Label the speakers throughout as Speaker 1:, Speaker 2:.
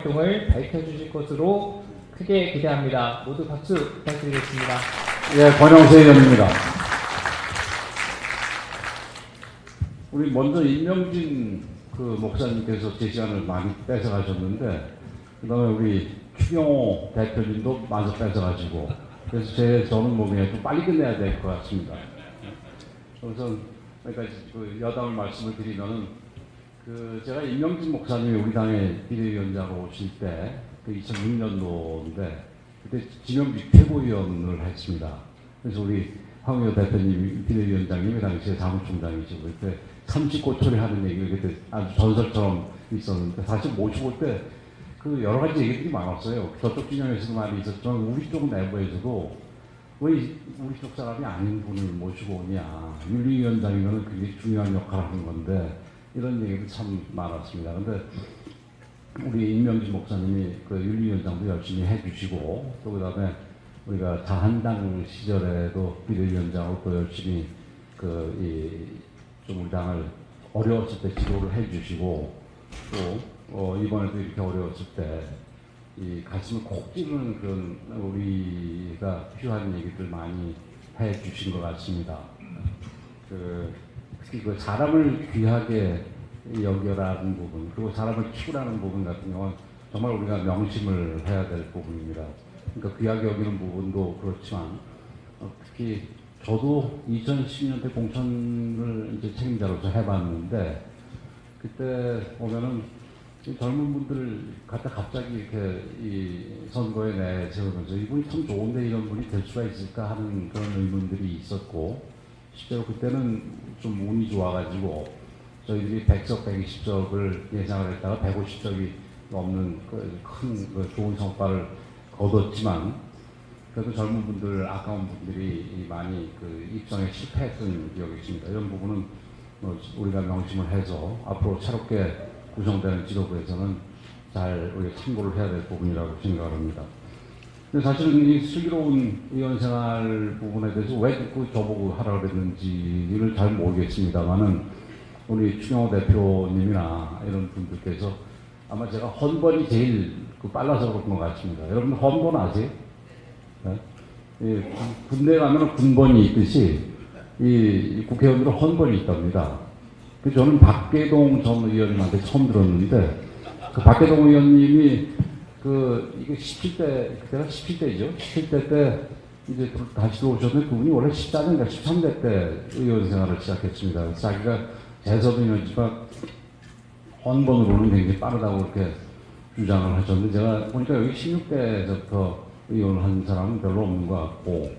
Speaker 1: 활동을 밝혀주실 것으로 크게 기대합니다. 모두 박수 부탁드리겠습니다.
Speaker 2: 예, 권영세 의원입니다. 우리 먼저 임명진 목사님께서 제 시간을 많이 뺏어가셨는데, 그 다음에 우리 추경호 대표님도 마저 뺏어가시고, 그래서 저는 뭐 그냥 좀 빨리 끝내야 될 것 같습니다. 우선 그러니까 여담을 말씀을 드리면은, 제가 임명진 목사님이 우리 당의 비대위원장으로 오실 때, 2006년도인데, 그때 지명직 최고위원을 했습니다. 그래서 우리 황의호 대표님, 비대위원장님이 당시에 사무총장이시고, 그때 39초를 하는 얘기가 그때 아주 전설처럼 있었는데, 사실 모시고 올 때 여러 가지 얘기들이 많았어요. 저쪽 진영에서도 많이 있었지만, 우리 쪽 내부에서도 왜 우리 쪽 사람이 아닌 분을 모시고 오냐. 윤리위원장이면 굉장히 중요한 역할을 하는 건데, 이런 얘기도 참 많았습니다. 근데 우리 임명진 목사님이 윤리위원장도 열심히 해주시고, 또 그 다음에 우리가 자한당 시절에도 비대위원장으로 또 열심히 좀 우리 당을 어려웠을 때 지도를 해주시고, 또 이번에도 이렇게 어려웠을 때 이 가슴을 콕 찌르는 그런 우리가 필요한 얘기들 많이 해주신 것 같습니다. 특히 사람을 귀하게 여겨라는 부분, 그리고 사람을 키우라는 부분 같은 경우는 정말 우리가 명심을 해야 될 부분입니다. 그러니까 귀하게 여기는 부분도 그렇지만, 특히 저도 2012년대 공천을 이제 책임자로서 해봤는데, 그때 보면은 젊은 분들 갖다 갑자기 이렇게 이 선거에 내세우면서 이분이 참 좋은데 이런 분이 될 수가 있을까 하는 그런 의문들이 있었고, 실제로 그때는 좀 운이 좋아가지고 저희들이 100석, 120석을 예상을 했다가 150석이 넘는 큰 좋은 성과를 거뒀지만, 그래도 젊은 분들, 아까운 분들이 많이 입성에 실패했던 기억이 있습니다. 이런 부분은 우리가 명심을 해서 앞으로 새롭게 구성되는 지도부에서는 잘 우리가 참고를 해야 될 부분이라고 생각을 합니다. 근데 사실은 이 슬기로운 의원 생활 부분에 대해서 왜 자꾸 저보고 하라고 그랬는지를 잘 모르겠습니다만은, 우리 추경호 대표님이나 이런 분들께서 아마 제가 헌번이 제일 빨라서 그런 것 같습니다. 여러분 헌번 아세요? 네? 군대 가면 군번이 있듯이 이 국회의원들은 헌번이 있답니다. 저는 박계동 전 의원님한테 처음 들었는데, 박계동 의원님이 이게 17대, 그때가 17대죠. 17대 때 이제 다시 들어오셨는데, 그분이 원래 14대인가 13대 때 의원 생활을 시작했습니다. 자기가 재선 의원이지만 헌번으로는 굉장히 빠르다고 그렇게 주장을 하셨는데, 제가 보니까 여기 16대에서부터 의원을 한 사람은 별로 없는 것 같고,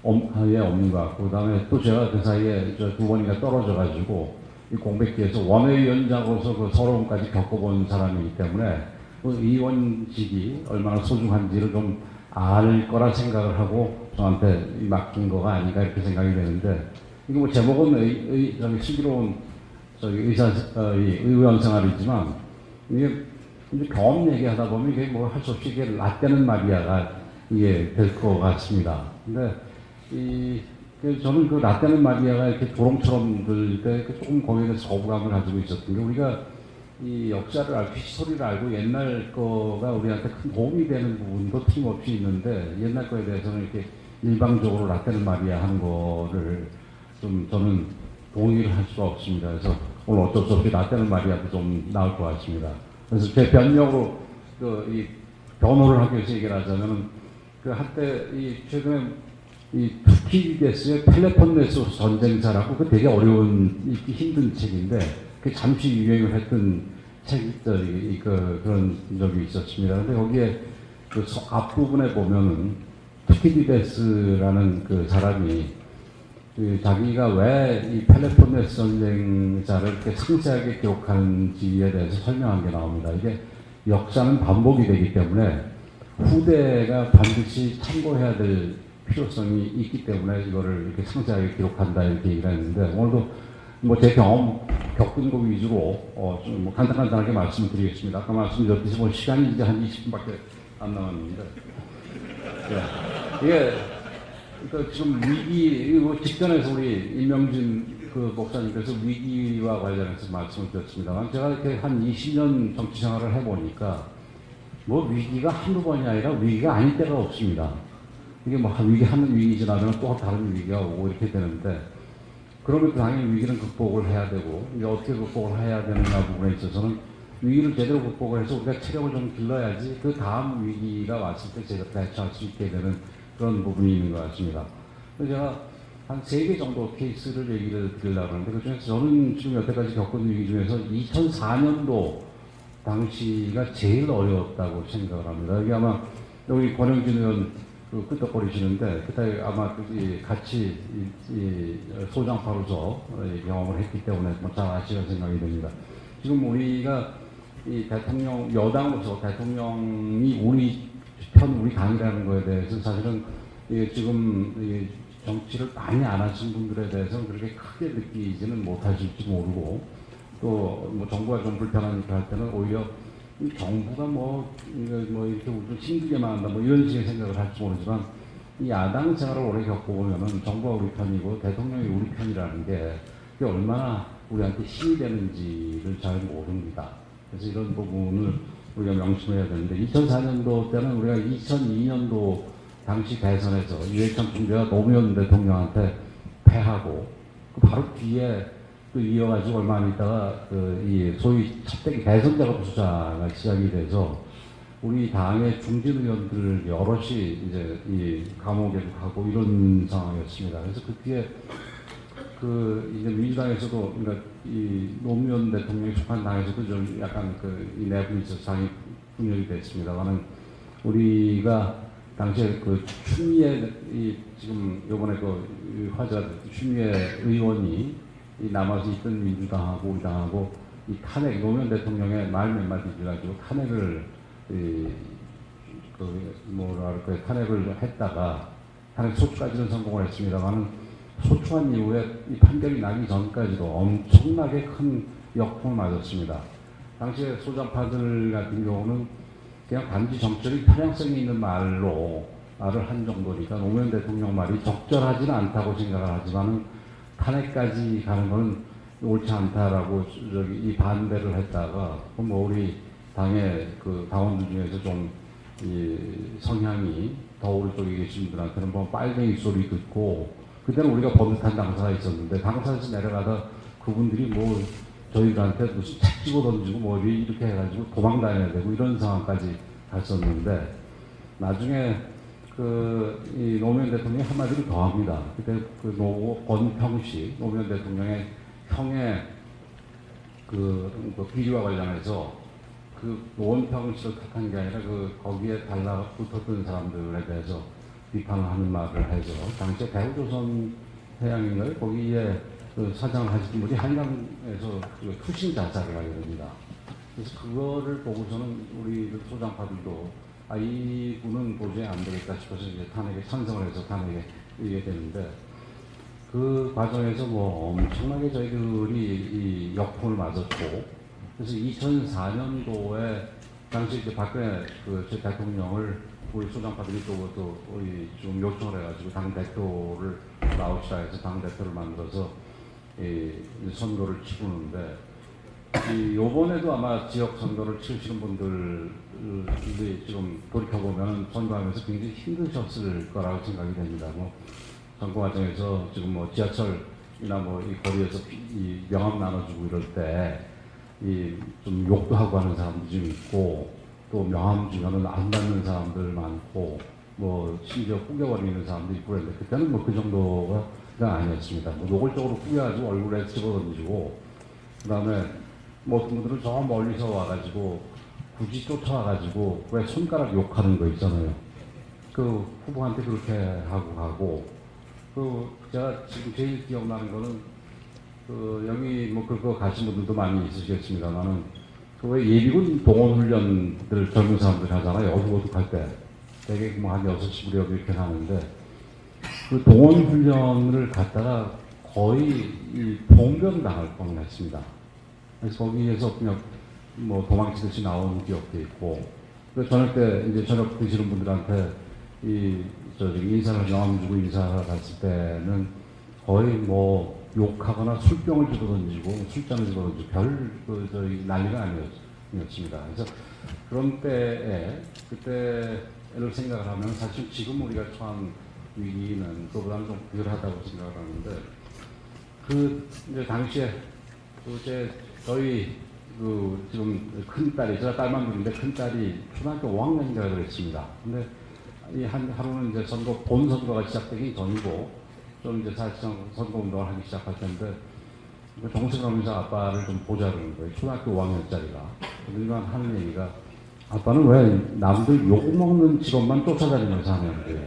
Speaker 2: 없는 것 같고, 그 다음에 또 제가 그 사이에 두 번이나 떨어져가지고, 이 공백기에서 원외위원장으로서 서러움까지 겪어본 사람이기 때문에 의원직이 얼마나 소중한지를 좀 알 거라 생각을 하고 저한테 맡긴 거가 아닌가 이렇게 생각이 되는데, 이거 뭐 제목은 슬기로운 의원 생활이지만, 이게 이제 경험 얘기하다 보면 이게 뭐 할 수 없이 이게 라떼는 마리아가 이게 될 것 같습니다. 근데 저는 라떼는 마리아가 이렇게 조롱처럼 들 때 조금 거기에 대해서 거부감을 가지고 있었던 게, 우리가 이 역사를 알고 히스토리를 알고 옛날 거가 우리한테 큰 도움이 되는 부분도 틀림없이 있는데, 옛날 거에 대해서는 이렇게 일방적으로 라떼는 마리아 하는 거를 좀 저는 동의를 할 수가 없습니다. 그래서 오늘 어쩔 수 없이 라떼는 마리아도 좀 나올 것 같습니다. 그래서 제 변명으로 이 변호를 하기 위해서 얘기를 하자면, 한때 최근에 투키디데스의 펠로폰네소스 전쟁사라고 되게 어려운 읽기 힘든 책인데, 잠시 유행을 했던 그런 적이 있었습니다. 근데 거기에 앞부분에 보면은 투키디데스라는 사람이 자기가 왜 이 펠로폰네소 전쟁사를 이렇게 상세하게 기록하는지에 대해서 설명한 게 나옵니다. 이게 역사는 반복이 되기 때문에 후대가 반드시 참고해야 될 필요성이 있기 때문에 이거를 이렇게 상세하게 기록한다 이렇게 얘기를 했는데, 오늘도 제 경험 겪은 거 위주로 좀 간단하게 말씀을 드리겠습니다. 아까 말씀드렸듯이 시간이 이제 한 20분밖에 안 남았는데, 이게 지금 위기 직전에서 우리 임명진 목사님께서 위기와 관련해서 말씀을 드렸습니다만, 제가 이렇게 한 20년 정치 생활을 해보니까 뭐 위기가 한두 번이 아니라 위기가 아닐 때가 없습니다. 이게 뭐 위기 한 위기 지나면 또 다른 위기가 오고 이렇게 되는데, 그러면 당연히 위기는 극복을 해야 되고, 이제 어떻게 극복을 해야 되느냐 부분에 있어서는 위기를 제대로 극복을 해서 우리가 체력을 좀 길러야지 그 다음 위기가 왔을 때 제대로 대처할 수 있게 되는 그런 부분이 있는 것 같습니다. 그래서 제가 한 3개 정도 케이스를 얘기를 드리려고 하는데, 그 중에서 저는 지금 여태까지 겪은 위기 중에서 2004년도 당시가 제일 어려웠다고 생각을 합니다. 이게 아마 여기 권영진 의원 끄떡거리시는데, 그때 아마 같이 소장파로서 경험을 했기 때문에 잘 아시리라 생각이 됩니다. 지금 우리가 이 대통령, 여당으로서 대통령이 우리 당이라는 거에 대해서 사실은 지금 정치를 많이 안 하신 분들에 대해서는 그렇게 크게 느끼지는 못하실지 모르고, 또 뭐 정부가 좀 불편하니까 할 때는 오히려 이 정부가 이렇게 우리를 힘들게만 한다 뭐 이런 식의 생각을 할지 모르지만, 이 야당 생활을 오래 겪어보면은 정부가 우리 편이고 대통령이 우리 편이라는 게 그게 얼마나 우리한테 힘이 되는지를 잘 모릅니다. 그래서 이런 부분을 우리가 명심해야 되는데, 2004년도 때는 우리가 2002년도 당시 대선에서 이회창 총재가 노무현 대통령한테 패하고, 그 바로 뒤에 또 이어가지고 얼마 안 있다가 이 소위 첫대기 대선 작업 수사가 시작이 돼서 우리 당의 중진 의원들 여럿이 이제 이 감옥에도 가고 이런 상황이었습니다. 그래서 그 뒤에 이제 민주당에서도, 그러니까 이 노무현 대통령이 속한 당에서도 좀 약간 이 내분이 있어서 당이 분열이 됐습니다만은, 우리가 당시에 추미애, 지금 요번에 화제가 됐던 추미애 의원이 남아서 있던 민주당하고 우리 당하고 이 탄핵, 노무현 대통령의 말 몇 마디 가지고 탄핵을, 탄핵을 했다가, 탄핵 소추까지는 성공을 했습니다만은, 소추한 이후에 이 판결이 나기 전까지도 엄청나게 큰 역풍을 맞았습니다. 당시에 소장파들 같은 경우는 그냥 단지 정치적인 편향성이 있는 말을 한 정도니까 노무현 대통령 말이 적절하지는 않다고 생각을 하지만은, 탄핵까지 가는 것은 옳지 않다라고 이 반대를 했다가, 우리 당의 당원들 중에서 좀 이 성향이 더 오른쪽에 계신 분들한테는 빨갱이 소리 듣고, 그때는 우리가 범죄한 당사가 있었는데, 당사에서 내려가다 그분들이 저희들한테 무슨 책 집어 던지고 이렇게 해가지고 도망 다녀야 되고 이런 상황까지 갔었는데, 나중에 이 노무현 대통령이 한마디를 더 합니다. 그때 권평식 노무현 대통령의 형의 비리와 관련해서 노원평 씨를 탓한 게 아니라 거기에 달라붙었던 사람들에 대해서 비판을 하는 말을 해서, 당시에 대우조선 해양인가요? 거기에 사장을 하시던 분이 한강에서 투신 자살을 하게 됩니다. 그래서 그거를 보고서는 우리 소장파들도 이분은 도저히 안 되겠다 싶어서 이제 탄핵에 찬성을 해서 탄핵에 이게 되는데, 그 과정에서 엄청나게 저희들이 이 역풍을 맞았고, 그래서 2004년도에 당시 이제 박근혜 제 대통령을 우리 소장파들이 또 우리 좀 요청을 해가지고 당 대표를 나오시라 해서 당 대표를 만들어서 선거를 치르는데, 요번에도 아마 지역 선거를 치르시는 분들이 지금 돌이켜보면 선거하면서 굉장히 힘드셨을 거라고 생각이 됩니다. 선거 과정에서 지금 지하철이나 이 거리에서 명함 나눠주고 이럴 때 좀 욕도 하고 하는 사람도 좀 있고, 또 명함 주면은 안 받는 사람들 많고, 심지어 꾸겨버리는 사람도 있고 그랬는데, 그때는 그 정도가 아니었습니다. 노골적으로 꾸겨가지고 얼굴에 집어던지고, 그 다음에 어떤 분들은 저 멀리서 와가지고 굳이 쫓아와가지고 왜 손가락 욕하는 거 있잖아요. 후보한테 그렇게 하고 가고, 제가 지금 제일 기억나는 거는 여기 그거 가신 분들도 많이 있으시겠습니다만은, 왜 예비군 동원훈련들 젊은 사람들 하잖아요. 어둑어둑할 때. 되게 한 6시 무렵 이렇게 하는데, 동원훈련을 갔다가 거의 봉변당할 뻔했습니다. 그래서 거기에서 그냥 도망치듯이 나오는 기억도 있고, 저녁 때 이제 저녁 드시는 분들한테 인사를 명함 주고 인사하러 갔을 때는 거의 욕하거나 술병을 집어던지고 술잔을 집어던지고 난리가 아니었습니다. 그래서 그런 때에 그때를 생각을 하면 사실 지금 우리가 처한 위기는 그보다는 좀 덜하다고 생각을 하는데 그 이제 당시에 그제 저희 그 지금 큰 딸이 제가 딸만 둘인데 큰 딸이 초등학교 5학년인가 그랬습니다. 근데 이 하루는 이제 본 선거가 시작되기 전이고 좀 이제 사실상 선거 운동을 하기 시작할 텐데 정색을 하면서 아빠를 좀 보자는 거예요. 초등학교 5학년짜리가. 그러니까 하는 얘기가 아빠는 왜 남들 욕먹는 직업만 쫓아다니면서 하냐는 거예요.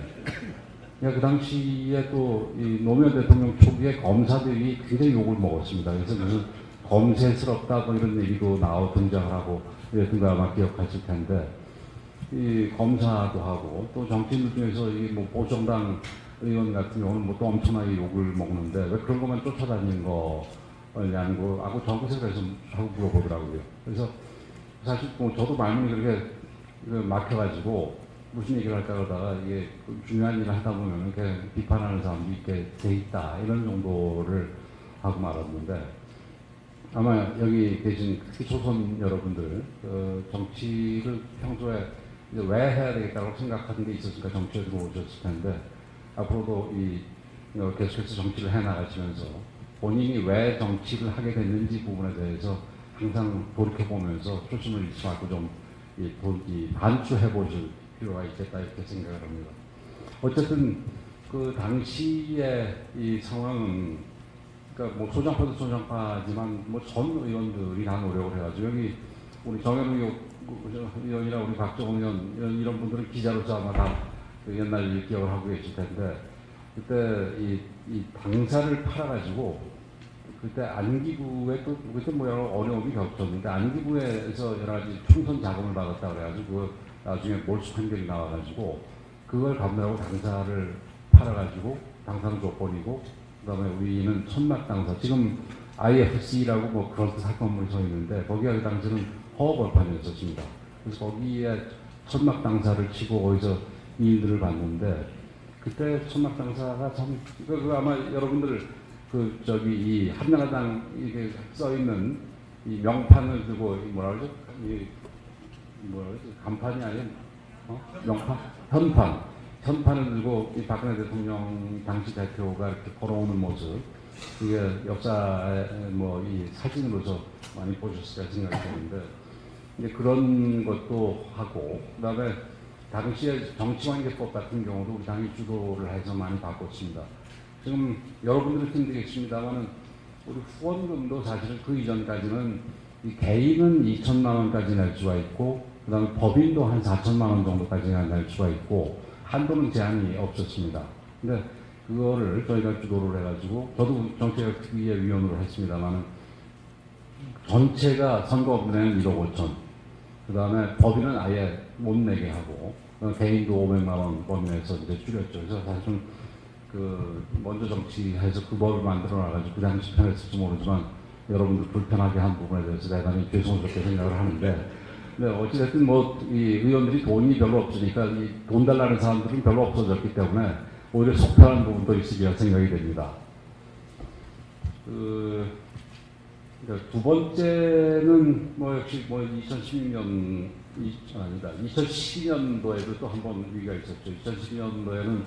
Speaker 2: 그러니까 그 당시에 또 이 노무현 대통령 초기에 검사들이 굉장히 욕을 먹었습니다. 그래서 무슨 검세스럽다 뭐 이런 얘기도 등장을 하고 이랬던 거 아마 기억하실 텐데 이 검사도 하고 또 정치인들 중에서 이 뭐 보정당 의원 같은 경우는 뭐 또 엄청나게 욕을 먹는데 왜 그런 것만 쫓아다니는 거냐고 하고 정색을 해서 하고 물어보더라고요. 그래서 사실 뭐 저도 말문이 그렇게 막혀가지고 무슨 얘기를 할까 그러다가 이게 중요한 일을 하다 보면 이렇게 비판하는 사람도 있게 돼 있다 이런 정도를 하고 말았는데 아마 여기 계신 특히 초선 여러분들 정치를 평소에 이제 왜 해야 되겠다고 생각하는 게 있었으니까 정치에 들어오셨을 텐데 앞으로도 계속해서 정치를 해나가시면서 본인이 왜 정치를 하게 됐는지 부분에 대해서 항상 돌이켜보면서 초심을 잃지 말고 좀 반추해 보실 필요가 있겠다 이렇게 생각을 합니다. 어쨌든 그 당시의 이 상황은 그러니까 뭐 소장파도 소장파지만 뭐 전 의원들이 다 노력을 해가지고 여기 우리 정현우 의원이나 우리 박정원 의원 이런 분들은 기자로서 아마 다 옛날 일 기억을 하고 계실 텐데 그때 이 당사를 팔아가지고 그때 안기부에 또 그때 뭐 여러 어려움이 겹쳤는데 안기부에서 여러 가지 총선 자금을 받았다 그래가지고 그 나중에 몰수 판결이 나와가지고 그걸 갚느라고 당사를 팔아가지고 당사는 줘버리고 그다음에 우리는 천막 당사 지금 IFC라고 뭐 그런 사건물이 서 있는데 거기가 그 당시는 허허벌판이었습니다. 그래서 거기에 천막 당사를 치고 거기서 이인들을 봤는데 그때 천막 당사가 참 그 아마 여러분들 이 한나라당 이게 써 있는 이 명판을 들고 뭐라 그러죠? 간판이 아닌 명판 현판을 들고 이 박근혜 대통령 당시 대표가 이렇게 걸어오는 모습 이게 역사의 뭐 이 사진으로서 많이 보셨을 까 생각이 드는데 이제 그런 것도 하고 그다음에 당시에 정치관계법 같은 경우도 우리 당이 주도를 해서 많이 바꿨습니다. 지금 여러분들은 힘들겠습니다만은 우리 후원금도 사실은 그 이전까지는 이 개인은 2천만 원까지 낼 수가 있고 그다음에 법인도 한 4천만 원 정도까지 낼 수가 있고 한도는 제한이 없었습니다. 근데 그거를 저희가 주도를 해가지고 저도 정치개혁특위의 위원으로 했습니다만은 전체가 선거금액은 1억 5천 그 다음에 법인은 아예 못 내게 하고 개인도 500만 원 범위에서 이제 줄였죠. 그래서 사실 먼저 정치해서 그 법을 만들어 놔가지고 그 당시 편했을지 모르지만 여러분들 불편하게 한 부분에 대해서 대단히 죄송스럽게 생각을 하는데 근데 어찌됐든 이 의원들이 돈이 별로 없으니까 이 돈 달라는 사람들은 별로 없어졌기 때문에 오히려 속편한 부분도 있으리라 생각이 됩니다. 그러니까 두 번째는 역시 2012년도에도 또 한 번 위기가 있었죠. 2012년도에는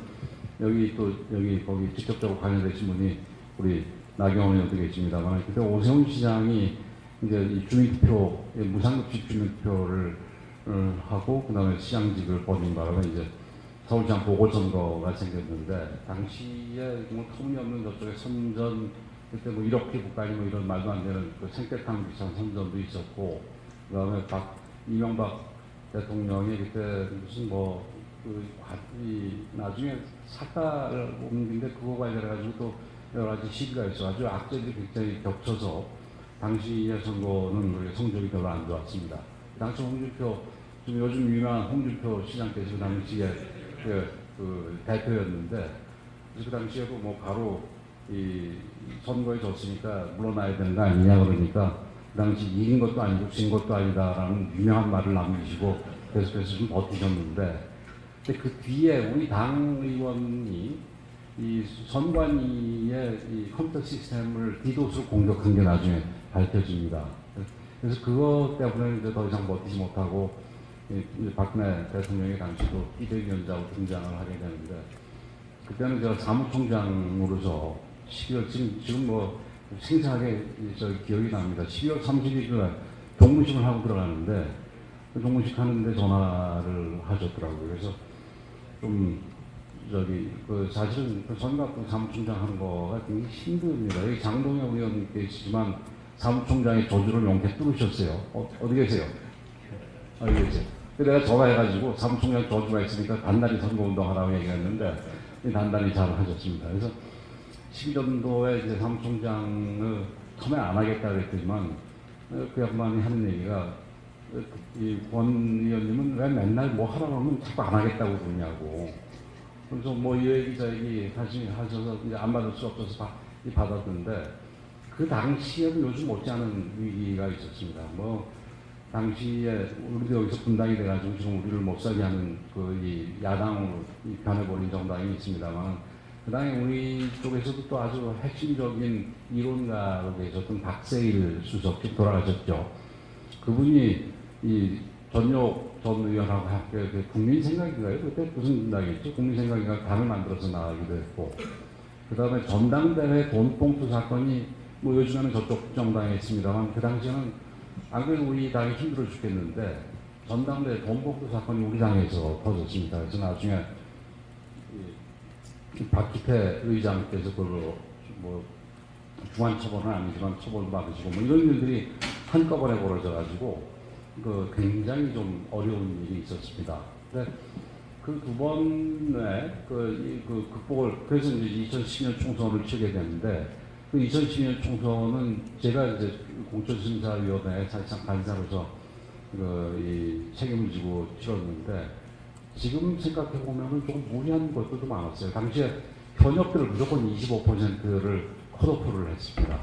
Speaker 2: 거기 직접적으로 관여되신 분이 우리 나경원 의원도 계십니다만 그때 오세훈 시장이 이제 이 주민투표 무상급식 주민투표를 하고 그다음에 시장직을 버린 바람에 이제 서울시장 보궐선거가 생겼는데 당시에 뭐 터무니없는 저쪽에 선전 그때 뭐 1억 피부까지 뭐 이런 말도 안 되는 그 생태탕 비슷한 선전도 있었고 그다음에 이명박 대통령이 그때 무슨 나중에 사과를 옮긴데 그거 관련해가지고 또 여러 가지 시비가 있어 아주 악재들이 굉장히 겹쳐서 당시의 선거는 우리 성적이 별로 안 좋았습니다. 당시 홍준표 지금 요즘 유명한 홍준표 시장께서 그 당시에 그 대표였는데 그 당시에도 뭐 바로 이 선거에 졌으니까 물러나야 되는 거 아니냐 그러니까 그 당시 이긴 것도 아니고 진 것도 아니다라는 유명한 말을 남기시고 계속해서 좀 버티셨는데 근데 그 뒤에 우리 당 의원이 이 선관위의 이 컴퓨터 시스템을 디도스로 공격한 게 나중에 밝혀집니다. 그래서 그것 때문에 이제 더 이상 버티지 못하고 이제 박근혜 대통령이 당시도 비대위원장으로 등장을 하게 되는데 그때는 제가 사무총장으로서 12월 지금 뭐 생생하게 저 기억이 납니다. 12월 30일 날 종무식을 하고 들어가는데 그 종무식 하는데 전화를 하셨더라고요. 그래서 좀 그 사실은 그 선거구 사무총장 하는 거가 굉장히 힘듭니다. 여기 장동영 의원 계시지만 사무총장의 저주를 용케 뚫으셨어요. 어디 계세요? 여기 계세요. 내가 전화해가지고 사무총장 저주가 있으니까 단단히 선거운동하라고 얘기했는데 단단히 잘 하셨습니다. 그래서 12년도에 이제 사무총장을 처음에 안 하겠다 그랬더니만 그 양반이 하는 얘기가 이 권 의원님은 왜 맨날 뭐 하라고 하면 자꾸 안 하겠다고 그러냐고. 그래서 뭐 이 얘기 저 얘기 하셔서 이제 안 받을 수 없어서 받았는데 그 당시에는 요즘 못지않은 위기가 있었습니다. 뭐 당시에 우리도 여기서 분당이 돼가지고 지금 우리를 못 살게 하는 그 이 야당으로 변해버린 정당이 있습니다만 그 당에 우리 쪽에서도 또 아주 핵심적인 이론가로 계셨던 박세일 수석이 돌아가셨죠. 그분이 이 전역 전 의원하고 함께 그 국민생각인가요? 그때 무슨 당이었죠? 국민생각인가 당을 만들어서 나가기도 했고 그 다음에 전당대회 돈봉투 사건이 뭐 요즘에는 저쪽 정당에 있습니다만 그 당시에는 안 그래도 우리 당이 힘들어 죽겠는데 전당대회 돈봉투 사건이 우리 당에서 터졌습니다. 그래서 나중에 박기태 의장께서 그걸로 뭐 중한 처벌은 아니지만 처벌 받으시고 뭐 이런 일들이 한꺼번에 벌어져가지고 그 굉장히 좀 어려운 일이 있었습니다. 근데 그 두 번에 그 극복을 그래서 이제 2010년 총선을 치게 되는데 그 2010년 총선은 제가 이제 공천심사위원회에 사실상 간사로서 이 책임을 지고 치렀는데 지금 생각해 보면은 조금 무리한 것들도 많았어요. 당시에 현역들을 무조건 25%를 컷오프를 했습니다.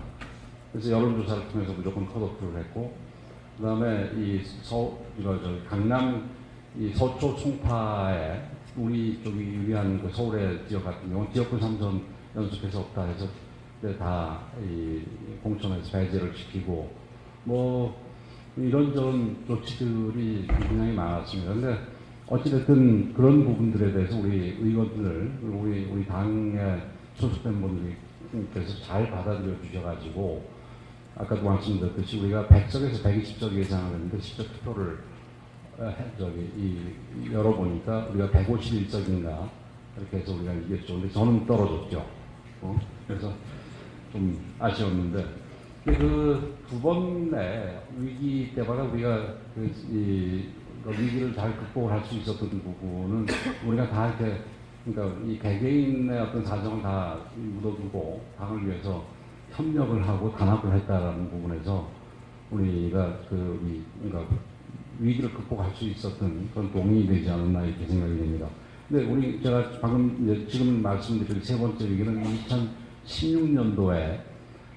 Speaker 2: 그래서 여론조사를 통해서 무조건 컷오프를 했고, 그 다음에 강남 이 서초 송파에 우리 쪽이 유리한 그 서울의 지역 같은 경우는 지역구 3선 연속해서 없다 해서 다 이 공천에서 배제를 시키고 뭐 이런저런 조치들이 굉장히 많았습니다. 근데 어찌됐든 그런 부분들에 대해서 우리 의원들, 우리 당에 소속된 분들께서 잘 받아들여 주셔가지고 아까도 말씀드렸듯이 우리가 100석에서 120석 예상을 했는데 직접 투표를 열어보니까 우리가 151석인가 이렇게 해서 우리가 이겼죠. 근데 저는 떨어졌죠. 그래서 좀 아쉬웠는데 그 두 번의 위기 때마다 우리가 그 위기를 잘 극복을 할 수 있었던 부분은 우리가 다 이렇게 그러니까 이 개개인의 어떤 사정을 다 묻어두고 당을 위해서 협력을 하고 단합을 했다라는 부분에서 우리가 그러니까 위기를 극복할 수 있었던 그런 동인이 되지 않았나 이렇게 생각이 됩니다. 근데 제가 방금 지금 말씀드린 세 번째 위기는 2016년도에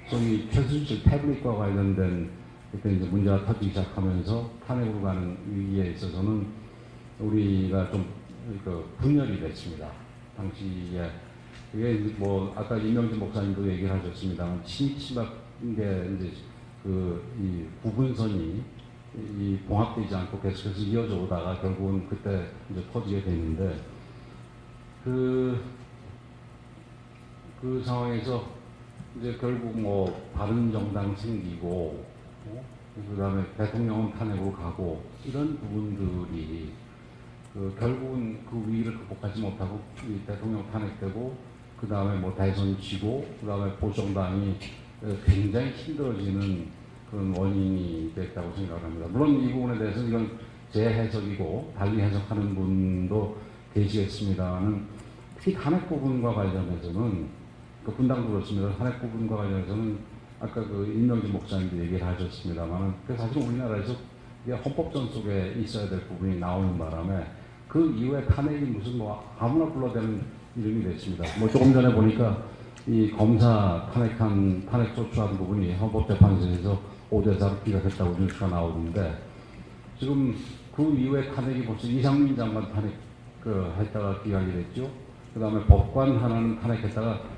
Speaker 2: 소위 최순실 태블릿과 관련된 그때 이제 문제가 터지기 시작하면서 탄핵으로 가는 위기에 있어서는 우리가 좀 분열이 됐습니다. 당시에 이게 뭐 아까 임명진 목사님도 얘기를 하셨습니다만 심심한 게 이제 이 부분선이 봉합되지 않고 계속해서 이어져 오다가 결국은 그때 이제 터지게 됐는데 그 상황에서 이제 결국 뭐 바른 정당 생기고 그 다음에 대통령은 탄핵으로 가고 이런 부분들이 결국은 그 위기를 극복하지 못하고 대통령 탄핵되고 그 다음에 뭐 대선 지고 그 다음에 보수정당이 굉장히 힘들어지는 그런 원인이 됐다고 생각합니다. 물론 이 부분에 대해서 이건 제 해석이고 달리 해석하는 분도 계시겠습니다만 특히 탄핵 부분과 관련해서는 분당도 그렇습니다. 탄핵 부분과 관련해서는 아까 임명진 목사님도 얘기를 하셨습니다만 사실 우리나라에서 헌법전 속에 있어야 될 부분이 나오는 바람에 그 이후에 탄핵이 무슨 뭐 아무나 불러대는 이름이 됐습니다. 뭐 조금 전에 보니까 이 검사 탄핵 조치하는 부분이 헌법재판소에서 5대4로 기각했다고 뉴스가 나오는데 지금 그 이후에 탄핵이 벌써 이상민 장관 탄핵 했다가 기각이 됐죠. 그 다음에 법관 하나는 탄핵했다가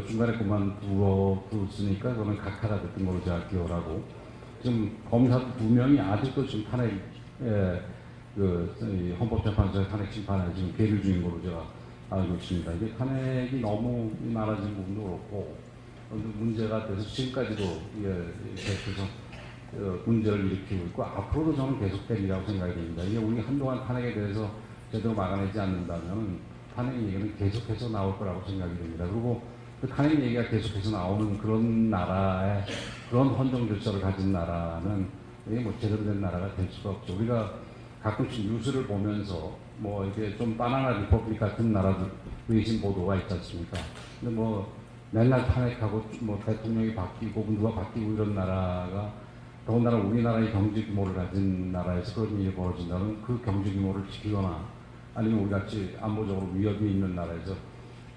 Speaker 2: 중간에 그만두었으니까 그거는 각하가 됐던 걸로 제가 기억을 하고 지금 검사 2명이 아직도 지금 탄핵, 이 헌법재판소의 탄핵 심판에 지금 계류 중인 걸로 제가 알고 있습니다. 이게 탄핵이 너무 많아진 부분도 그렇고, 문제가 돼서 지금까지도 이게 계속해서 문제를 일으키고 있고, 앞으로도 저는 계속되리라고 생각이 됩니다. 이게 우리 한동안 탄핵에 대해서 제대로 막아내지 않는다면 탄핵 얘기는 계속해서 나올 거라고 생각이 됩니다. 그리고 그 탄핵 얘기가 계속해서 나오는 그런 나라에, 그런 헌정 질서를 가진 나라는 이게 뭐 제대로 된 나라가 될 수가 없죠. 우리가 가끔씩 뉴스를 보면서 뭐 이게 좀 바나나 리퍼블릭 같은 나라들 외신 보도가 있지 않습니까? 근데 뭐 맨날 탄핵하고 뭐 대통령이 바뀌고 누가 바뀌고 이런 나라가, 더군다나 우리나라의 경제 규모를 가진 나라에서 그런 일이 벌어진다면 그 경제 규모를 지키거나 아니면 우리 같이 안보적으로 위협이 있는 나라에서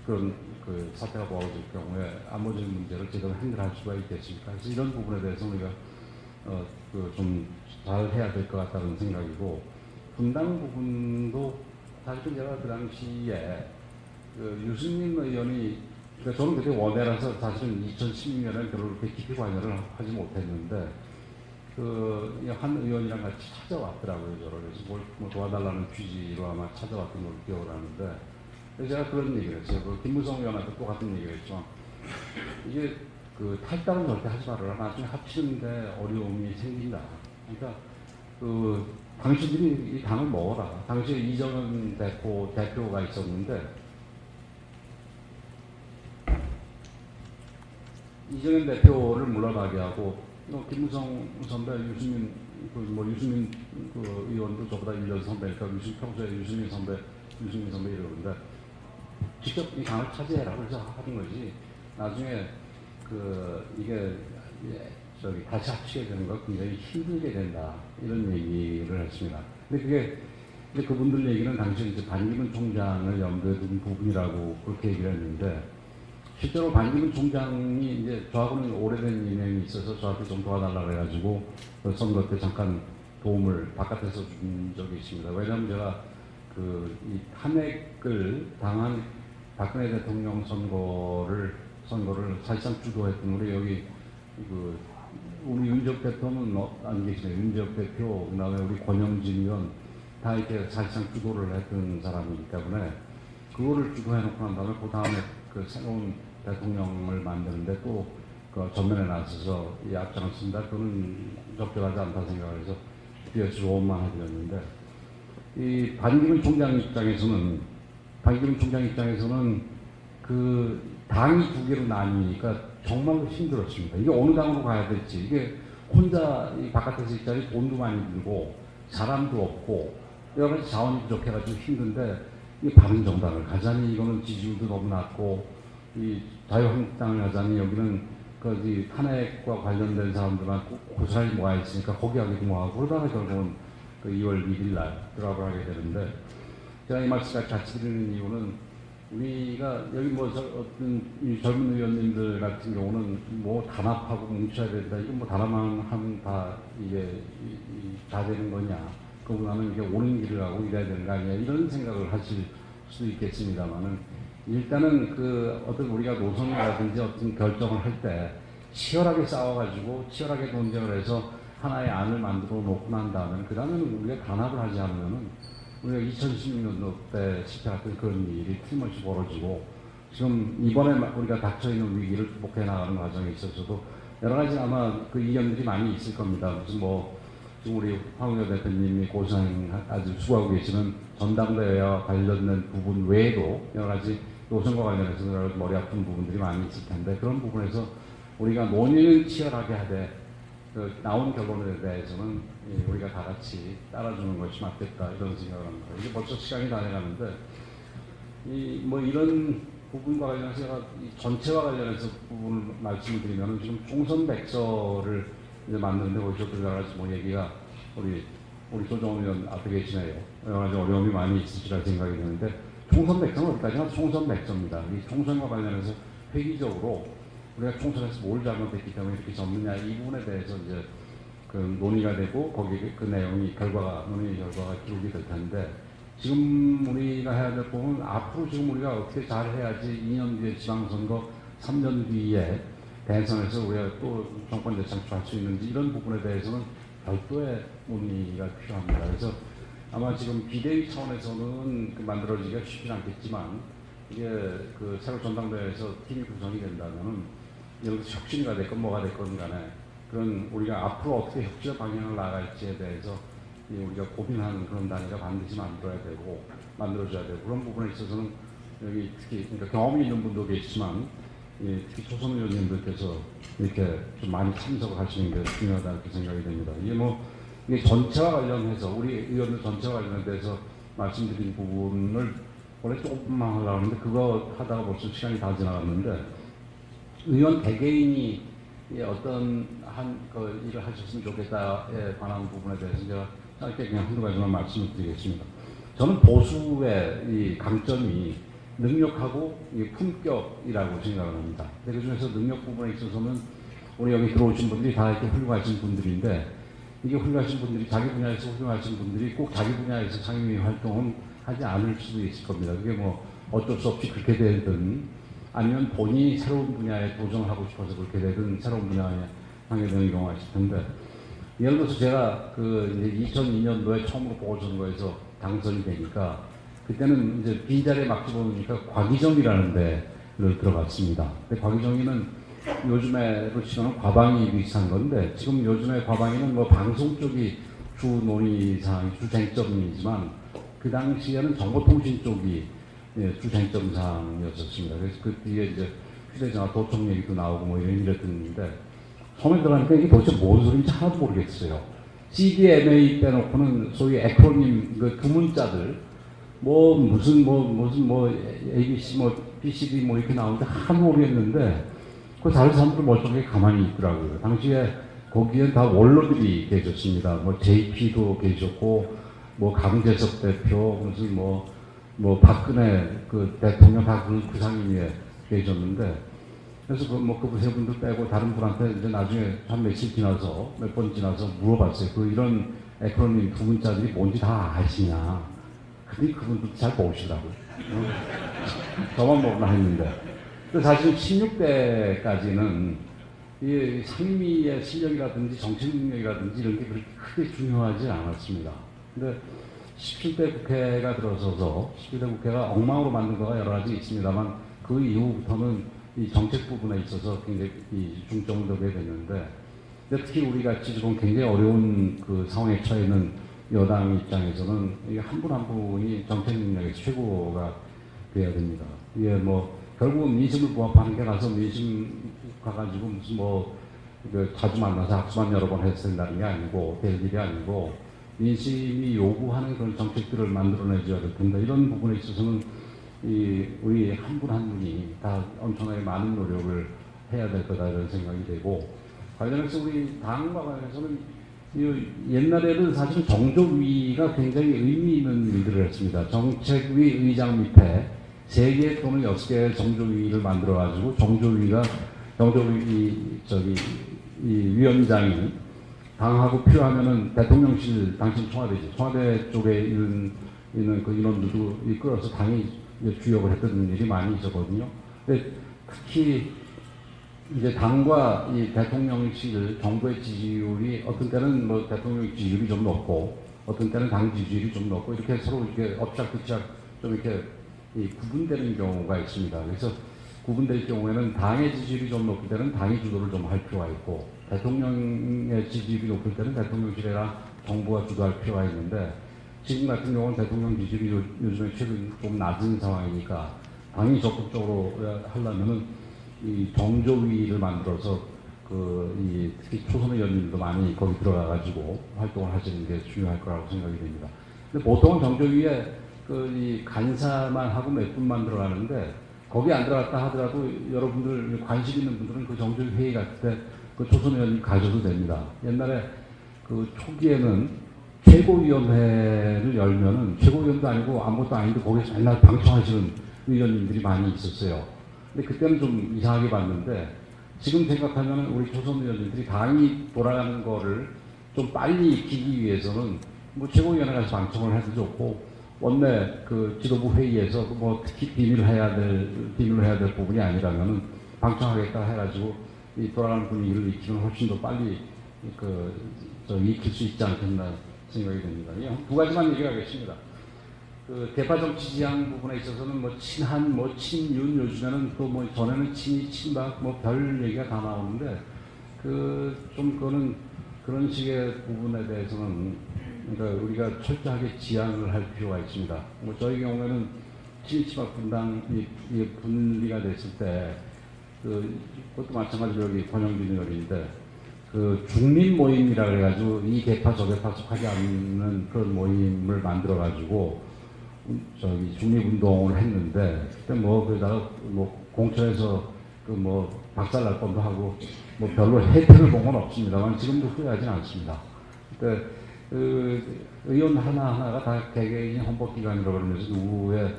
Speaker 2: 그런 그 사태가 벌어질 경우에 안보적인 문제를 제대로 해결할 수가 있겠습니까? 그래서 이런 부분에 대해서 우리가 좀 잘 해야 될 것 같다는 생각이고, 분당 부분도 사실 제가 그 당시에 유승민 의원이, 그러니까 저는 그때 원내라서 사실은 2016년에 별로 그렇게 깊이 관여를 하지 못했는데 한 의원이랑 같이 찾아왔더라고요. 저를. 그래서 뭐 도와달라는 취지로 아마 찾아왔던 걸로 기억을 하는데, 그래서 제가 그런 얘기를 했어요. 김무성 의원한테 똑같은 얘기를 했죠. 이게 탈당은 절대 하지 말아라. 나중에 합치는데 어려움이 생긴다. 그러니까 당신들이 이 당을 먹어라. 당시에 이정현 대표가 있었는데, 이정현 대표를 물러나게 하고 김무성 선배, 유승민 유승민 의원도 저보다 1년 선배니까 평소에 유승민 선배 이러는데 직접 이 당을 차지해라 그래서 하는 거지. 나중에 이게 다시 합치게 되는 거 굉장히 힘들게 된다 이런 얘기를 했습니다. 근데 그분들 얘기는 당시 이제 반기문 총장을 염두에 둔 부분이라고 그렇게 얘기를 했는데, 실제로 반기문 총장이 이제 저하고는 오래된 인연이 있어서 저한테 좀 도와달라고 해가지고 선거 때 잠깐 도움을 바깥에서 준 적이 있습니다. 왜냐하면 제가 이 탄핵을 당한 박근혜 대통령 선거를 사실상 주도했던 우리 윤석 대표는 안 계시네요. 윤석 대표, 그다음에 우리 권영진 의원 다 이렇게 사실상 주도를 했던 사람이기 때문에 그거를 주도해놓고 난 다음에 그 다음에 새로운 대통령을 만드는데 또 전면에 나서서 이 앞장을 쓴다. 그거는 적절하지 않다 생각을 해서 뒤에 조언만 해드렸는데, 이 반기문 총장 입장에서는 당이 두 개로 나뉘니까 정말로 힘들었습니다. 이게 어느 당으로 가야 될지, 이게 혼자 이 바깥에서 있자니 돈도 많이 들고 사람도 없고 여러 가지 자원이 부족해가지고 힘든데, 이 바른정당을 가자니 이거는 지지율도 너무 낮고, 이 자유한국당을 가자니 여기는 탄핵과 관련된 사람들만 고스란히 모아 있으니까 거기 하기도 뭐하고, 그러다가 결국은 2월 1일 날 들어가게 되는데, 제가 이 말씀까지 같이 드리는 이유는 우리가 여기 어떤 이 젊은 의원님들 같은 경우는 단합하고 뭉쳐야 된다. 이건 단합만 하면 다 이게 다 되는 거냐. 그보다는 이게 옳은 길을 가고 이래야 되는 거 아니냐. 이런 생각을 하실 수도 있겠습니다만은, 일단은 어떤 우리가 노선이라든지 어떤 결정을 할 때 치열하게 싸워가지고 치열하게 논쟁을 해서 하나의 안을 만들어 놓고 난 다음에 그 다음에는 우리가 단합을 하지 않으면은 우리가 2016년도 때 실패했던 그런 일이 틀림없이 벌어지고, 지금 이번에 우리가 닥쳐있는 위기를 극복해 나가는 과정에 있어서도 여러 가지 아마 이견들이 많이 있을 겁니다. 무슨 지금 우리 황우여 대표님이 아주 수고하고 계시는 전당대회와 관련된 부분 외에도 여러 가지 노선과 관련해서 여러 가지 머리 아픈 부분들이 많이 있을 텐데, 그런 부분에서 우리가 논의는 치열하게 하되 나온 결론에 대해서는 우리가 다 같이 따라주는 것이 맞겠다 이런 생각을 합니다. 이게 벌써 시간이 다 돼가는데, 이런 부분과 관련해서 제가 전체와 관련해서 부분을 말씀을 드리면, 지금 총선 백서를 이제 만드는데 거기서 여러 가지 얘기가 우리 조정원 의원 앞에 계시네요. 여러 가지 어려움이 많이 있으시라 생각이 드는데, 총선 백서는 어디까지나 총선 백서입니다. 이 총선과 관련해서 회기적으로 우리가 총선에서 뭘 잘못했기 때문에 이렇게 졌느냐, 이 부분에 대해서 이제 논의가 되고 거기 논의 결과가 기록이 될 텐데, 지금 우리가 해야 될 부분은 앞으로 지금 우리가 어떻게 잘 해야지 2년 뒤에 지방선거, 3년 뒤에 대선에서 우리가 또 정권 재창출할 수 있는지 이런 부분에 대해서는 별도의 논의가 필요합니다. 그래서 아마 지금 비대위 차원에서는 만들어지기가 쉽지 않겠지만 이게 그 새로 전당대회에서 팀이 구성이 된다면은 예를 들어서 혁신이가 됐건 뭐가 됐건 간에 그런 우리가 앞으로 어떻게 혁신의 방향을 나아갈지에 대해서 우리가 고민하는 그런 단위가 반드시 만들어져야 되고 그런 부분에 있어서는 여기 특히 그러니까 경험이 있는 분도 계시지만 특히 초선 의원님들께서 이렇게 좀 많이 참석을 하시는 게 중요하다 이렇게 생각이 됩니다. 이게 전체와 관련해서 우리 의원들 전체와 관련돼서 말씀드린 부분을 원래 조금만 하려고 하는데 그거 하다가 벌써 시간이 다 지나갔는데 의원 개개인이 어떤 그 일을 하셨으면 좋겠다에 관한 부분에 대해서 제가 짧게 그냥 한두 가지만 말씀을 드리겠습니다. 저는 보수의 이 강점이 능력하고 품격이라고 생각을 합니다. 그 중에서 능력 부분에 있어서는 우리 여기 들어오신 분들이 다 이렇게 훌륭하신 분들인데 이게 훌륭하신 분들이 자기 분야에서 훌륭하신 분들이 꼭 자기 분야에서 상임위 활동은 하지 않을 수도 있을 겁니다. 그게 뭐 어쩔 수 없이 그렇게 되든 아니면 본인이 새로운 분야에 도전을 하고 싶어서 그렇게 되든 새로운 분야에 하게 되는 경우가 있을 텐데 예를 들어서 제가 이제 2002년도에 처음으로 보궐선거에서 당선이 되니까 그때는 이제 빈자리에 막지 보니까 과기정이라는 데를 들어갔습니다. 근데 과기정이는 요즘에로 치면 과방위 비슷한 건데 지금 요즘에 과방위는 뭐 방송 쪽이 주 논의사항, 주 쟁점이지만 그 당시에는 정보통신 쪽이 주 쟁점 사항이었습니다. 그래서 그 뒤에 이제 휴대전화 도청 얘기도 나오고 뭐 이랬는데 처음에 들어가니까 이게 도대체 뭔 소리인지 하나도 모르겠어요. CDMA 빼놓고는 소위 에크로님 그 문자들 무슨 ABC BCD 이렇게 나오는데 하나도 모르겠는데 그 다른 사람들 멀쩡하게 가만히 있더라고요. 당시에 거기엔 다 원로들이 계셨습니다. JP도 계셨고 강재석 대표 무슨 박근혜 그 대통령 다 그 상임위에 계셨는데 그래서 그 세 분들 빼고 다른 분한테 이제 나중에 한 며칠 지나서 몇 번 지나서 물어봤어요. 이런 에크로님 두 문자들이 뭔지 다 아시냐? 근데 그분들도 잘 모르시더라고요. 저만 모르나 했는데. 사실 16대까지는 이 상임위의 실력이라든지 정책 능력이라든지 이런 게 그렇게 크게 중요하지 않았습니다. 근데 17대 국회가 들어서서 17대 국회가 엉망으로 만든 거가 여러 가지 있습니다만 그 이후부터는 이 정책 부분에 있어서 굉장히 중점을 두게 됐는데 특히 우리 같이 지금 굉장히 어려운 그 상황에 처해 있는 여당 입장에서는 한 분 한 분이 정책 능력에서 최고가 돼야 됩니다. 이게 결국은 민심을 부합하는 게 나서 민심 가가지고 무슨 자주 만나서 악수만 여러 번 해서 된다는 게 아니고 될 일이 아니고 민심이 요구하는 그런 정책들을 만들어내줘야 될 텐데 이런 부분에 있어서는 우리 한 분 한 분이 다 엄청나게 많은 노력을 해야 될 거다 이런 생각이 되고 관련해서 우리 당과 관련해서는 옛날에는 사실 정조위가 굉장히 의미 있는 일들을 했습니다. 정책위 의장 밑에 3개 또는 6개의 정조위를 만들어가지고 정조위 위원장이 당하고 필요하면은 대통령실 당신 청와대지 청와대 쪽에 있는 그 인원들도 이끌어서 당이 주역을 했던 일이 많이 있었거든요. 근데 특히 이제 당과 이 대통령실 정부의 지지율이 어떤 때는 대통령 지지율이 좀 높고 어떤 때는 당 지지율이 좀 높고 이렇게 서로 이렇게 엎짝뒤짝 좀 이렇게 구분되는 경우가 있습니다. 그래서 구분될 경우에는 당의 지지율이 좀 높을 때는 당이 주도를 좀 할 필요가 있고 대통령의 지지율이 높을 때는 대통령실이나 정부가 주도할 필요가 있는데 지금 같은 경우는 대통령 지지율이 요즘에 최근 좀 낮은 상황이니까 당이 적극적으로 하려면은 이 정조위를 만들어서 특히 초선 의원님도 많이 거기 들어가가지고 활동을 하시는 게 중요할 거라고 생각이 됩니다. 근데 보통은 정조위에 이 간사만 하고 몇 분만 들어가는데 거기 안 들어갔다 하더라도 여러분들 관심 있는 분들은 그 정조위 회의 같을 때 그 초선 의원님 가셔도 됩니다. 옛날에 그 초기에는 최고위원회를 열면은 최고위원도 아니고 아무것도 아닌데 거기서 맨날 방청하시는 의원님들이 많이 있었어요. 근데 그때는 좀 이상하게 봤는데 지금 생각하면 우리 초선 의원님들이 당이 돌아가는 거를 좀 빨리 익히기 위해서는 최고위원회 가서 방청을 해도 좋고 원내 그 지도부 회의에서 특히 비밀을 해야 될 부분이 아니라면은 방청하겠다 해가지고 이 돌아가는 분위기를 익히면 훨씬 더 빨리 익힐 수 있지 않겠나 생각이 됩니다. 두 가지만 얘기하겠습니다. 그 대파 정치 지향 부분에 있어서는 뭐 친한, 뭐 친윤, 요즘에는 또 뭐 전에는 친이, 친박, 뭐 별 얘기가 다 나오는데 그거는 그런 식의 부분에 대해서는 그러니까 우리가 철저하게 지향을 할 필요가 있습니다. 뭐 저희 경우에는 친이, 친박 분당이 분리가 됐을 때 그것도 마찬가지로 여기 권영진 의원인데 중립 모임이라 그래가지고 이 개파 저 개파 속하지 않는 그런 모임을 만들어가지고 중립운동을 했는데 그때 그러다가 공처에서 박살날 뻔도 하고 별로 혜택을 본 건 없습니다만 지금도 후회하지는 않습니다. 그때 의원 하나하나가 다 개개인이 헌법기관이라고 그러면서 누구의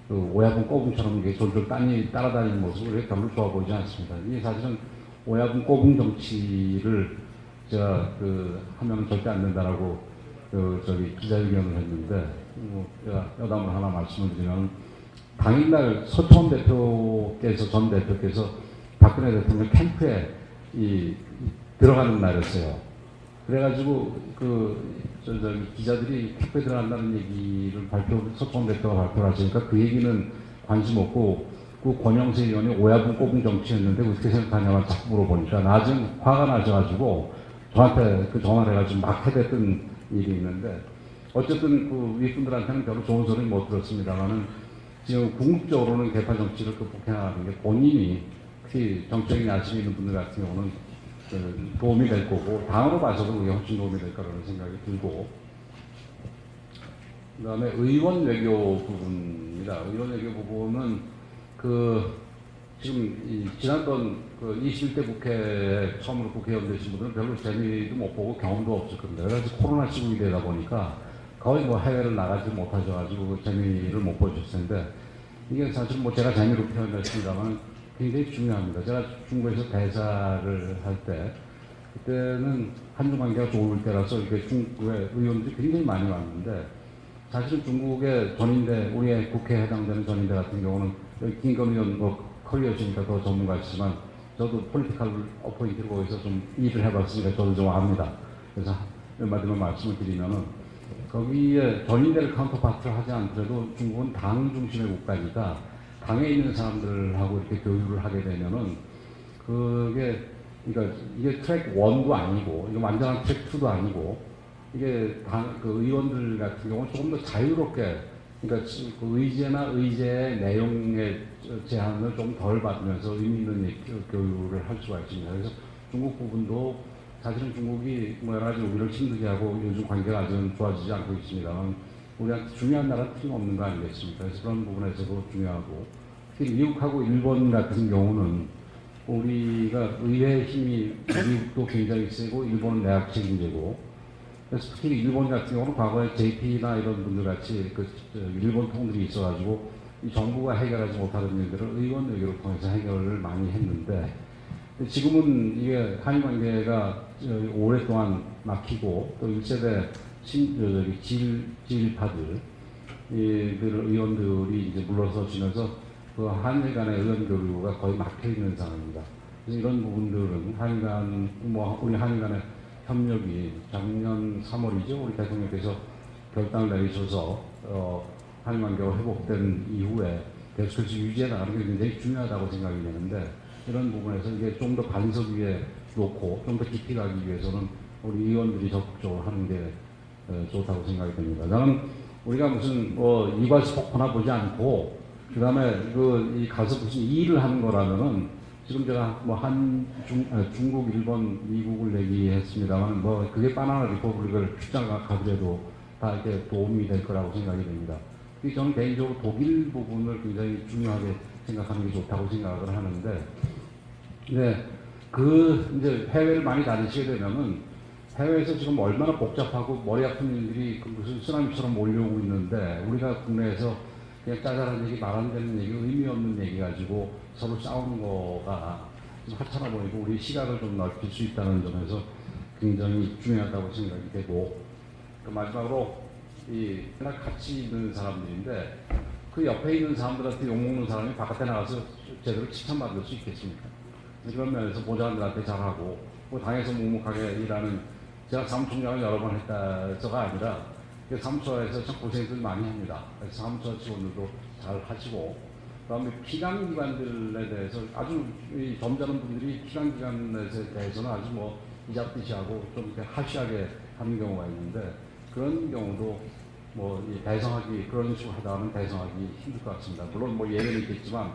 Speaker 2: 오야분 꼬붕처럼 졸졸 따라다니는 모습을 별로 좋아 보이지 않습니다. 이게 사실은 오야분 꼬붕 정치를 제가 하면 절대 안 된다라고 기자회견을 했는데 제가 여담을 하나 말씀을 드리면 당일날 서초원 대표께서 전 대표께서 박근혜 대통령 캠프에 들어가는 날이었어요. 그래가지고 기자들이 캠프에 들어간다는 얘기를 서초원 대표가 발표를 하시니까 그 얘기는 관심 없고 권영세 의원이 오야분 꼬붕 정치였는데 어떻게 생각하냐고 자꾸 물어보니까 나중에 화가 나셔가지고 저한테 전화를 해가지고 막 해댔던 일이 있는데 어쨌든 윗분들한테는 별로 좋은 소리는 못 들었습니다만은 지금 궁극적으로는 개파 정치를 극복해나가는 게 본인이 특히 정적인 야심이 있는 분들 같은 경우는 도움이 될 거고 당으로 봐서도 그게 훨씬 도움이 될 거라는 생각이 들고 그 다음에 의원 외교 부분입니다. 의원 외교 부분은 지금 지난번 21대 국회에 처음으로 국회의원 되신 분들은 별로 재미도 못 보고 경험도 없을 겁니다. 그래서 코로나 시국이 되다 보니까 거의 해외를 나가지 못하셔가지고 재미를 못 보셨을 텐데 이게 사실 제가 재미로 표현했습니다만 굉장히 중요합니다. 제가 중국에서 대사를 할 때 그때는 한중 관계가 좋을 때라서 이렇게 중국의 의원들이 굉장히 많이 왔는데 사실은 중국의 전인대 우리의 국회에 해당되는 전인대 같은 경우는 김건 의원 커리어시니까 더 전문가시지만 저도 폴리티컬 어포인트로 거기서 좀 일을 해봤으니까 저도 좀 압니다. 그래서 몇 마디만 말씀을 드리면은 거기에 전인대를 카운터파트를 하지 않더라도 중국은 당 중심의 국가니까 당에 있는 사람들하고 이렇게 교류를 하게 되면은 그러니까 이게 트랙 1도 아니고 이게 완전한 트랙 2도 아니고 이게 의원들 같은 경우는 조금 더 자유롭게 그러니까 의제나 의제의 내용의 제한을 좀 덜 받으면서 의미 있는 교류를 할 수가 있습니다. 그래서 중국 부분도 사실은 중국이 여러 가지 우리를 힘들게 하고 요즘 관계가 아주 좋아지지 않고 있습니다만 우리한테 중요한 나라는 틀림없는 거 아니겠습니까? 그래서 그런 부분에서도 중요하고 특히 미국하고 일본 같은 경우는 우리가 의회의 힘이 미국도 굉장히 세고 일본은 내각 책임제고 그래서 특히 일본 같은 경우는 과거에 JP나 이런 분들 같이 일본 통들이 있어가지고 이 정부가 해결하지 못하는 일들을 의원 외교를 통해서 해결을 많이 했는데 지금은 이게 한일 관계가 오랫동안 막히고 또 1세대 지일파들 의원들이 이제 물러서시면서 한일 간의 의원 교류가 거의 막혀 있는 상황입니다. 그래서 이런 부분들은 우리 한일 간의 협력이 작년 3월이죠. 우리 대통령께서 결단을 내리셔서 한일 관계가 회복된 이후에 계속해서 유지해 나가는 게 굉장히 중요하다고 생각이 되는데 이런 부분에서 이게 좀 더 반석 위에 놓고 좀 더 깊이 가기 위해서는 우리 의원들이 적극적으로 하는 게 좋다고 생각이 됩니다. 저는 우리가 무슨 이과수폭포나 보지 않고 그 다음에 이 가서 무슨 일을 하는 거라면은 지금 제가 중국, 일본, 미국을 얘기했습니다만 그게 바나나 리퍼블릭을 출장 가더라도 다 이렇게 도움이 될 거라고 생각이 됩니다. 저는 개인적으로 독일 부분을 굉장히 중요하게 생각하는 게 좋다고 생각을 하는데, 네, 이제 해외를 많이 다니시게 되면은 해외에서 지금 얼마나 복잡하고 머리 아픈 일들이 무슨 쓰나미처럼 몰려오고 있는데 우리가 국내에서 그냥 짜잘한 얘기, 말 안 되는 얘기, 의미 없는 얘기 가지고 서로 싸우는 거가 좀 하찮아 보이고 우리 시각을 좀 넓힐 수 있다는 점에서 굉장히 중요하다고 생각이 되고 마지막으로 같이 있는 사람들인데 그 옆에 있는 사람들한테 욕먹는 사람이 바깥에 나가서 제대로 칭찬받을 수 있겠습니까? 이런 면에서 보좌관들한테 잘하고 뭐 당에서 묵묵하게 일하는 제가 사무총장을 여러 번 했다서가 아니라 사무처에서 참 고생들 많이 합니다. 그래서 사무처 직원들도 잘 하시고 그다음에 피감기관들에 대해서 아주 이 점잖은 분들이 피감기관에 대해서는 아주 뭐 이잡듯이하고 좀 이렇게 하시하게 하는 경우가 있는데 그런 경우도 뭐 대성하기 그런 식으로 하다 하면 대성하기 힘들 것 같습니다. 물론 뭐 예외는 있겠지만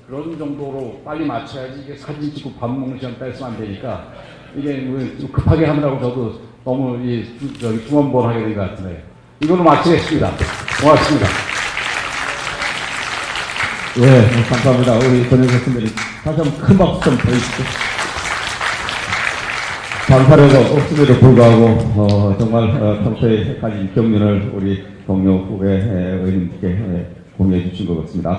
Speaker 2: 그런 정도로 빨리 맞춰야지 이게 사진 찍고 밥 먹는 시간 뺏으면 안 되니까 이게 뭐 급하게 하느라고 저도 너무 중원벌하게 된 것 같네요. 이걸로 마치겠습니다. 고맙습니다.
Speaker 3: 예, 감사합니다. 우리 권영석 선배님 다시 한번 큰 박수 좀 보내주시죠. 반사례가 없음에도 불구하고 정말 평소에 가진 경륜을 우리 동료 후배 의원님께 공유해 주신 것 같습니다.